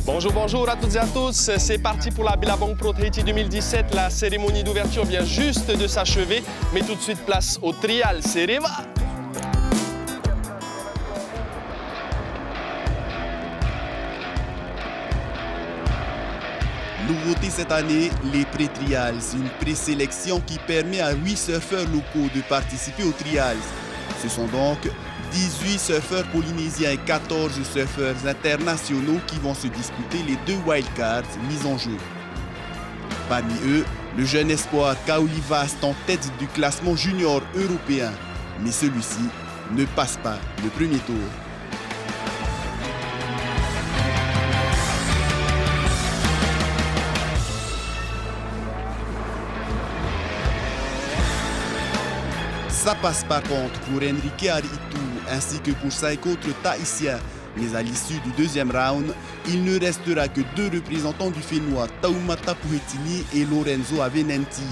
Bonjour, bonjour à toutes et à tous. C'est parti pour la Billabong Pro Tahiti 2017. La cérémonie d'ouverture vient juste de s'achever. Mais tout de suite, place au trial. Sereva! Nouveauté cette année, les pré-trials, une présélection qui permet à 8 surfeurs locaux de participer aux trials. Ce sont donc 18 surfeurs polynésiens et 14 surfeurs internationaux qui vont se disputer les 2 wildcards mis en jeu. Parmi eux, le jeune espoir Kaoli Vast en tête du classement junior européen. Mais celui-ci ne passe pas le premier tour. Ça passe par contre pour Enrique Aritu ainsi que pour 5 autres Tahitiens. Mais à l'issue du deuxième round, il ne restera que 2 représentants du Fénois, Taumata Puhetini et Lorenzo Avenenti.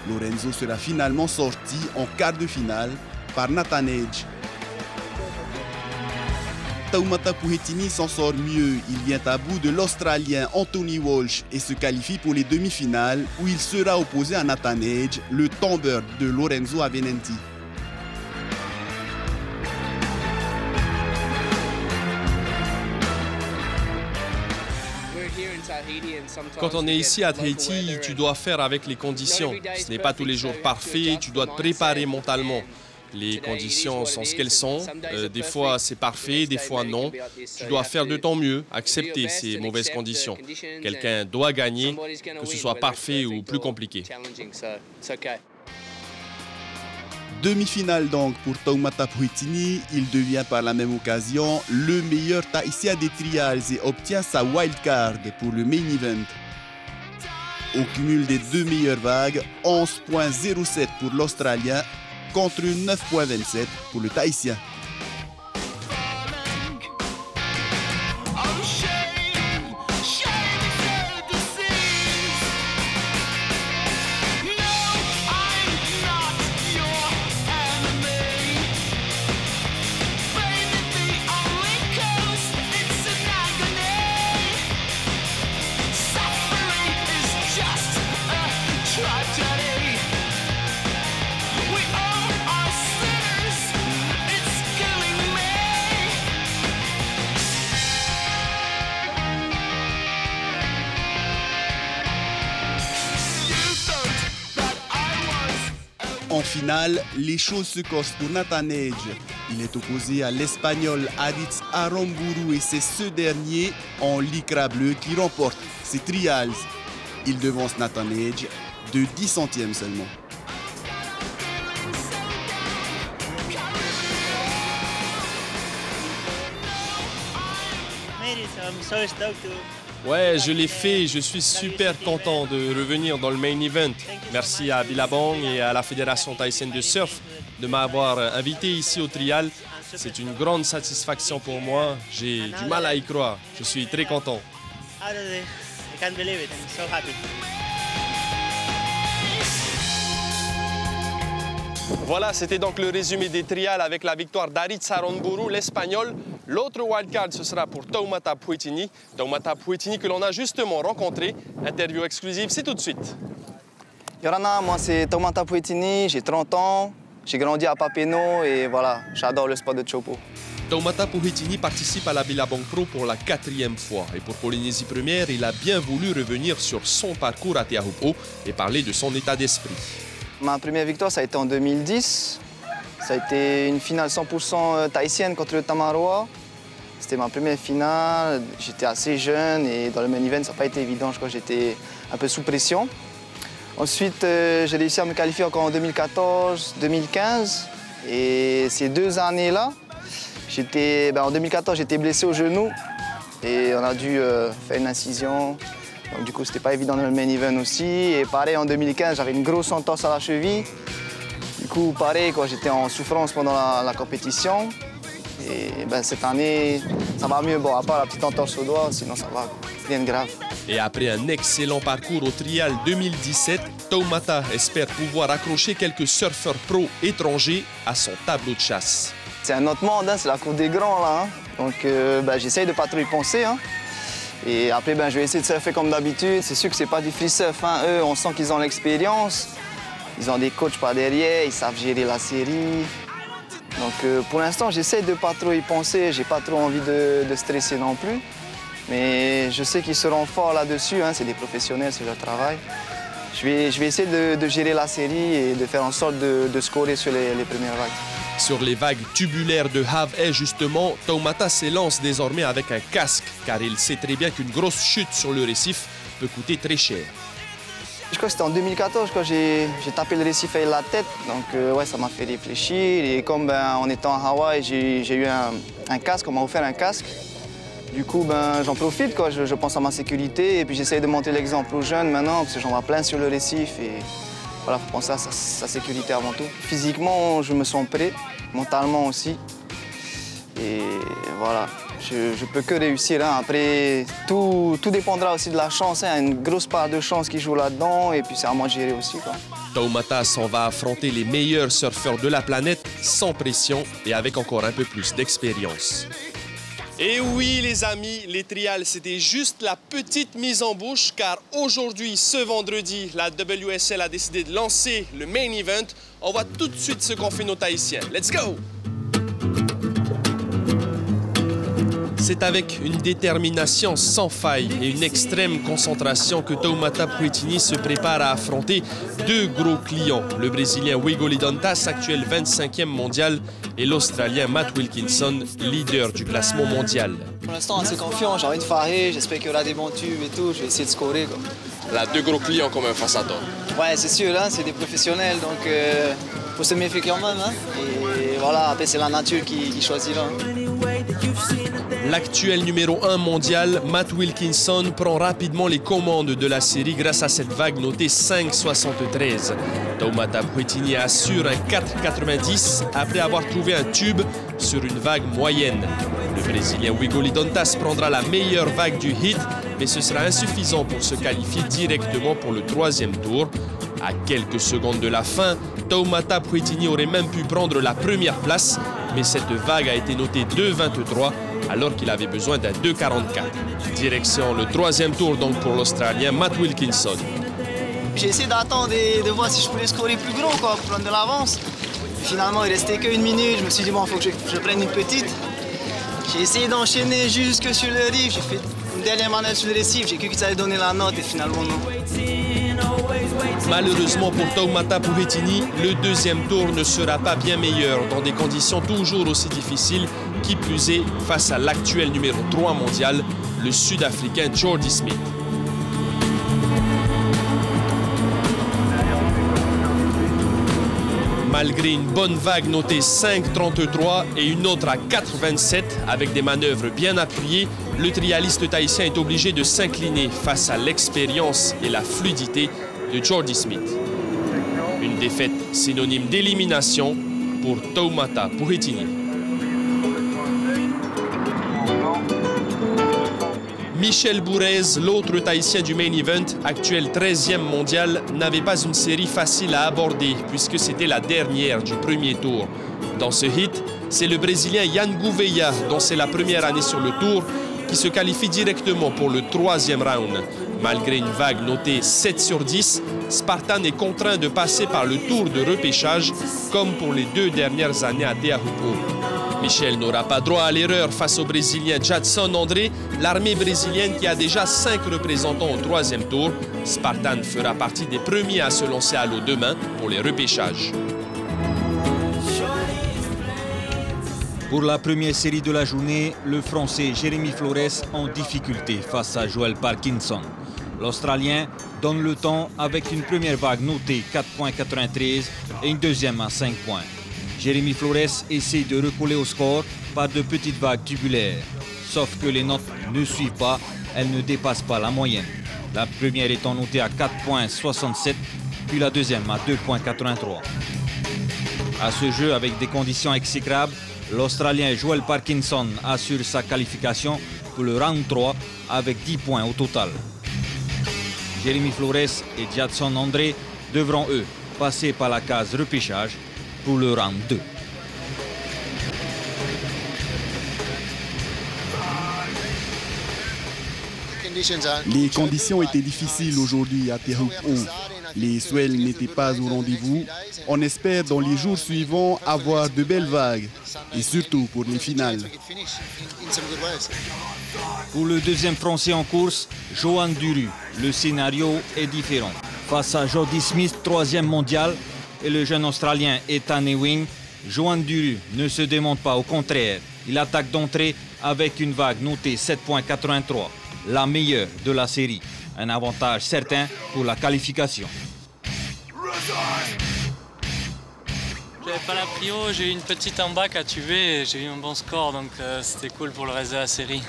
Lorenzo sera finalement sorti en quart de finale par Nathan Edge. Taumata Puhetini s'en sort mieux. Il vient à bout de l'Australien Anthony Walsh et se qualifie pour les demi-finales où il sera opposé à Nathan Edge, le tombeur de Lorenzo Avenenti. Quand on est ici à Tahiti, tu dois faire avec les conditions. Ce n'est pas tous les jours parfait, tu dois te préparer mentalement. Les conditions sont ce qu'elles sont. Des fois, c'est parfait, des fois non. Tu dois faire de ton mieux, accepter ces mauvaises conditions. Quelqu'un doit gagner, que ce soit parfait ou plus compliqué. Demi-finale donc pour Taumata Puhetini. Il devient par la même occasion le meilleur Tahitien des trials et obtient sa wildcard pour le main event. Au cumul des 2 meilleures vagues, 11,07 pour l'Australien contre 9,27 pour le Tahitien. En finale, les choses se corsent pour Nathan Edge. Il est opposé à l'Espagnol Aritz Aramburu et c'est ce dernier en lycra bleu qui remporte ses trials. Il devance Nathan Edge de 10 centièmes seulement. Ouais, je l'ai fait. Je suis super content de revenir dans le main event. Merci à Billabong et à la Fédération tahitienne de surf de m'avoir invité ici au trial. C'est une grande satisfaction pour moi. J'ai du mal à y croire. Je suis très content. Voilà, c'était donc le résumé des trials avec la victoire d'Aritz Aramburu, l'Espagnol. L'autre wildcard, ce sera pour Taumata Puhetini. Taumata Puhetini que l'on a justement rencontré. Interview exclusive, c'est tout de suite. Yorana, moi c'est Taumata Puhetini, j'ai 30 ans. J'ai grandi à Papeno et voilà, j'adore le sport de Chopo. Taumata Puhetini participe à la Billabong Pro pour la 4e fois. Et pour Polynésie Première, il a bien voulu revenir sur son parcours à Te Ahupo et parler de son état d'esprit. Ma première victoire, ça a été en 2010. Ça a été une finale 100% tahitienne contre le Tamaroa. C'était ma première finale. J'étais assez jeune et dans le main event, ça n'a pas été évident. Je crois que j'étais un peu sous pression. Ensuite, j'ai réussi à me qualifier encore en 2014, 2015. Et ces 2 années-là, en 2014, j'étais blessé au genou et on a dû faire une incision. Donc du coup, c'était pas évident dans le main event aussi. Et pareil, en 2015, j'avais une grosse entorse à la cheville. Du coup, pareil, j'étais en souffrance pendant la compétition. Et cette année, ça va mieux. Bon, à part la petite entorse au doigt, sinon ça va, rien de grave. Et après un excellent parcours au trial 2017, Toumata espère pouvoir accrocher quelques surfeurs pros étrangers à son tableau de chasse. C'est un autre monde, hein, c'est la cour des grands là. Hein. Donc j'essaye de pas trop y penser. Hein. Et après, je vais essayer de surfer comme d'habitude. C'est sûr que c'est pas du free surf. Hein. Eux, on sent qu'ils ont l'expérience. Ils ont des coachs par derrière, ils savent gérer la série. Donc pour l'instant, j'essaie de pas trop y penser. J'ai pas trop envie de stresser non plus. Mais je sais qu'ils seront forts là-dessus. Hein. C'est des professionnels, c'est leur travail. Je vais essayer de gérer la série et de faire en sorte de scorer sur les premières vagues. Sur les vagues tubulaires de Have-Ay, justement, Toumata s'élance désormais avec un casque, car il sait très bien qu'une grosse chute sur le récif peut coûter très cher. Je crois que c'était en 2014 quand j'ai tapé le récif avec la tête, donc ouais, ça m'a fait réfléchir. Et comme en étant à Hawaï, j'ai eu un casque, on m'a offert un casque. Du coup, j'en profite, quoi. Je pense à ma sécurité et puis j'essaye de montrer l'exemple aux jeunes maintenant, parce que j'en vois plein sur le récif. Et voilà, il faut penser à sa sécurité avant tout. Physiquement, je me sens prêt, mentalement aussi. Et voilà, je peux que réussir. Hein. Après, tout dépendra aussi de la chance. Hein. Une grosse part de chance qui joue là-dedans et puis c'est à moi de gérer aussi, quoi. Toumata s'en va affronter les meilleurs surfeurs de la planète sans pression et avec encore un peu plus d'expérience. Et oui les amis, les trials, c'était juste la petite mise en bouche car aujourd'hui, ce vendredi, la WSL a décidé de lancer le main event. On voit tout de suite ce qu'ont fait nos Tahitiens. Let's go! C'est avec une détermination sans faille et une extrême concentration que Toumata Puetini se prépare à affronter deux gros clients, le Brésilien Wigoli Dantas, actuel 25e mondial, et l'Australien Matt Wilkinson, leader du classement mondial. Pour l'instant, assez confiant, j'ai envie de farer, j'espère qu'il y aura des bons tubes et tout, je vais essayer de scorer, quoi. Là, deux gros clients quand même face à toi. Ouais, c'est sûr, hein, c'est des professionnels, donc faut se méfier quand même. Hein. Et voilà, après c'est la nature qui choisira. L'actuel numéro 1 mondial, Matt Wilkinson, prend rapidement les commandes de la série grâce à cette vague notée 5,73. Toumata Puetini assure un 4,90 après avoir trouvé un tube sur une vague moyenne. Le Brésilien Wigoli Dantas prendra la meilleure vague du hit, mais ce sera insuffisant pour se qualifier directement pour le 3e tour. À quelques secondes de la fin, Toumata Puetini aurait même pu prendre la première place, mais cette vague a été notée 2,23 alors qu'il avait besoin d'un 2,44. Direction le 3e tour donc pour l'Australien Matt Wilkinson. J'ai essayé d'attendre et de voir si je pouvais scorer plus gros, quoi, pour prendre de l'avance. Finalement, il restait qu'une minute. Je me suis dit, bon, il faut que je prenne une petite. J'ai essayé d'enchaîner jusque sur le riff. J'ai fait une dernière manœuvre sur le récif. J'ai cru que ça allait donner la note et finalement, non. Malheureusement pour Toumata Puetini, le 2e tour ne sera pas bien meilleur dans des conditions toujours aussi difficiles, qui plus est face à l'actuel numéro 3 mondial, le Sud-Africain Jordy Smith. Malgré une bonne vague notée 5,33 et une autre à 4,27 avec des manœuvres bien appuyées, le trialiste tahitien est obligé de s'incliner face à l'expérience et la fluidité de Jordy Smith. Une défaite synonyme d'élimination pour Toumata Puetini. Michel Bourez, l'autre Tahitien du main event, actuel 13e mondial, n'avait pas une série facile à aborder puisque c'était la dernière du premier tour. Dans ce hit, c'est le Brésilien Yann Gouveia, dont c'est la première année sur le tour, qui se qualifie directement pour le 3e round. Malgré une vague notée 7 sur 10, Spartan est contraint de passer par le tour de repêchage, comme pour les 2 dernières années à Te Ahupu'u. Michel n'aura pas droit à l'erreur face au Brésilien Jadson André, l'armée brésilienne qui a déjà 5 représentants au 3e tour. Spartan fera partie des premiers à se lancer à l'eau demain pour les repêchages. Pour la première série de la journée, le Français Jérémy Flores en difficulté face à Joel Parkinson. L'Australien donne le temps avec une première vague notée 4,93 et une deuxième à 5 points. Jérémy Flores essaie de recoller au score par de petites vagues tubulaires. Sauf que les notes ne suivent pas, elles ne dépassent pas la moyenne. La première étant notée à 4,67, puis la deuxième à 2,83. À ce jeu, avec des conditions exécrables, l'Australien Joel Parkinson assure sa qualification pour le round 3 avec 10 points au total. Jérémy Flores et Jadson André devront, eux, passer par la case repêchage pour le round 2. Les conditions étaient difficiles aujourd'hui à Tehupo. Les swells n'étaient pas au rendez-vous. On espère dans les jours suivants avoir de belles vagues, et surtout pour les finales. Pour le deuxième Français en course, Johan Duru, le scénario est différent. Face à Jordy Smith, 3e mondial, et le jeune Australien Ethan Ewing, Johan Duru ne se démonte pas, au contraire. Il attaque d'entrée avec une vague notée 7,83, la meilleure de la série. Un avantage certain pour la qualification. J'avais pas la prio, j'ai eu une petite en bac à tuer et j'ai eu un bon score, donc c'était cool pour le reste de la série.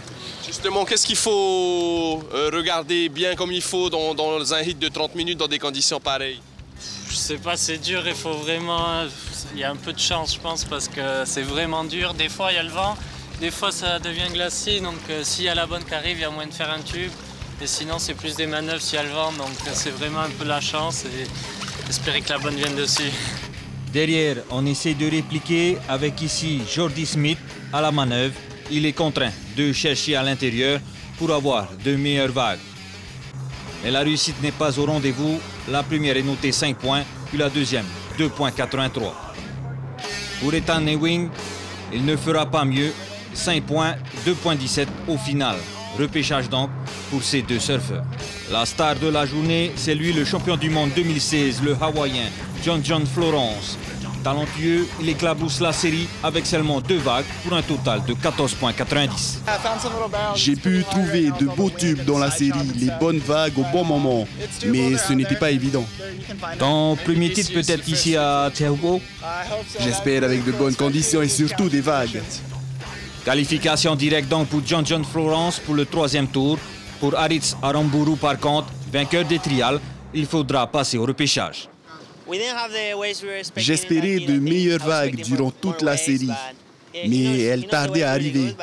Justement, qu'est-ce qu'il faut regarder bien comme il faut dans un hit de 30 minutes dans des conditions pareilles? Je sais pas, c'est dur, il faut vraiment... Il y a un peu de chance, je pense, parce que c'est vraiment dur. Des fois, il y a le vent, des fois, ça devient glacé, donc s'il y a la bonne qui arrive, il y a moyen de faire un tube. Et sinon, c'est plus des manœuvres s'il y a le vent, donc c'est vraiment un peu la chance et espérer que la bonne vienne dessus. Derrière, on essaie de répliquer avec ici Jordy Smith à la manœuvre. Il est contraint de chercher à l'intérieur pour avoir de meilleures vagues. Mais la réussite n'est pas au rendez-vous. La première est notée 5 points, puis la deuxième 2,83. Pour Ethan Ewing, il ne fera pas mieux. 5 points, 2,17 au final. Repêchage donc pour ces deux surfeurs. La star de la journée, c'est lui, le champion du monde 2016, le Hawaïen John Florence. Talentueux, il éclabousse la série avec seulement 2 vagues pour un total de 14,90. J'ai pu trouver de beaux tubes dans la série, les bonnes vagues au bon moment, mais ce n'était pas évident. Ton premier titre peut-être ici à Tehupo? J'espère avec de bonnes conditions et surtout des vagues. Qualification directe donc pour John Florence pour le 3e tour. Pour Aritz Aramburu par contre, vainqueur des trials, il faudra passer au repêchage. J'espérais de meilleures vagues durant toute la série, mais elles tardaient à arriver.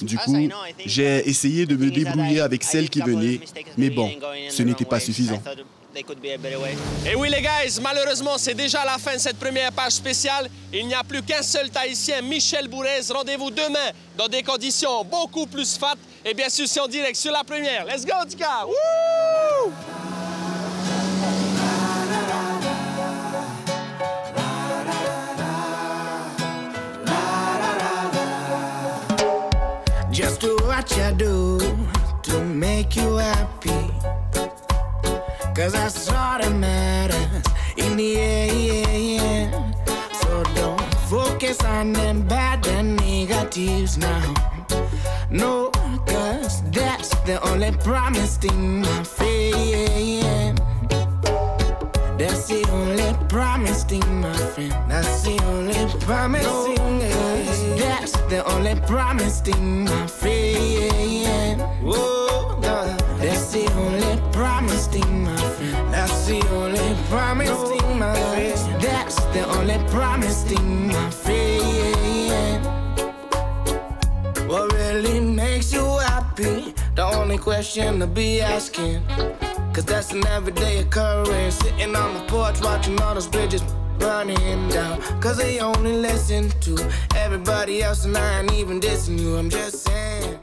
Du coup, j'ai essayé de me débrouiller avec celles qui venaient, mais bon, ce n'était pas suffisant. Et oui les gars, malheureusement c'est déjà la fin de cette première page spéciale. Il n'y a plus qu'un seul Tahitien, Michel Bourez. Rendez-vous demain dans des conditions beaucoup plus fat. Et bien sûr c'est en direct sur la première. Let's go Tika! Woo! Just do what you do to make you happy. Cause that's all that matters in the end. So don't focus on them bad and negatives now. No, cause that's the only promise thing, my friend. That's the only promise thing, my friend. That's the only promise thing. No, that's the only promise thing, my friend. Whoa, that's the only promise thing, my friend. That's the only promise thing, my friend. That's the only promise thing, my friend. What really makes you happy? The only question to be asking. Cause that's an everyday occurrence. Sitting on the porch watching all those bridges burning down. Cause they only listen to everybody else and I ain't even dissing you. I'm just saying.